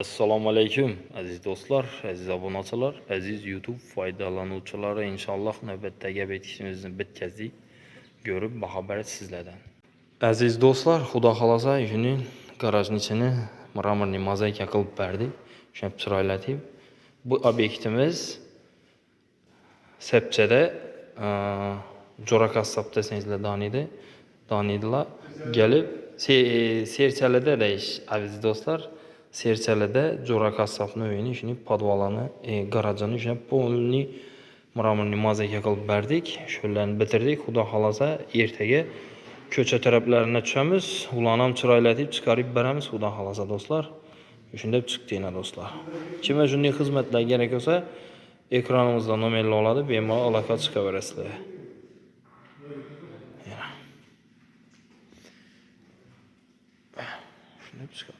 Assalomu alaykum aziz do'stlar, aziz obunachilar, aziz YouTube foydalanuvchilari. Inshaalloh navbatdagi bitishimizni bitkazdik. Görüp baxabar sizlardan. Aziz do'stlar, xudo xolasa yuning garajning ichini mramorniy mozaika qilib berdik. Shunday chiroylatib. Bu obyektimiz Sepchada Jo'ra qassob desangizlar doniydilar. Gelib Serchalada deyish aziz do'stlar. Serchalada Jo'ra qassobning uyini, shuni podvalini, garajini shunday polni mramorniy mozaika qilib berdik. Shularni bitirdik. Xudo xolasa ertaga ko'cha taraflarına tushamiz. Ularni ham chiroylatib chiqarib beramiz. Xudo xolasa do'stlar. Shunday chiqdinglar do'stlar. Kimga shunday xizmatlar kerak bo'lsa, ekranimizda nomerlar oladi, bemalol aloqa chiqaverasizlar. Shunday chiqadi.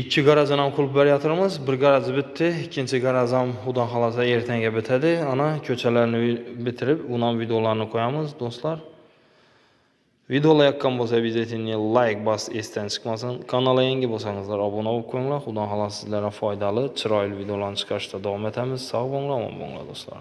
İki garajdan ham qurib beryapmiz. Bir garaj bitdi, ikkinchi garaj ham xudo xolasa ertaga bitadi. Ana ko'chalarni bitirib, undan videolarni qo'yamiz do'stlar. Videolar yoqqan bo'lsa, obязательно like bos, esdan chiqmasin. Kanalga yangi bo'lsangizlar obuna bo'lib qo'yinglar. Xudo xolasa sizlarga foydali, chiroyli videolarni chiqarishda davom etamiz. Sog' bo'linglar, omon bo'linglar do'stlar.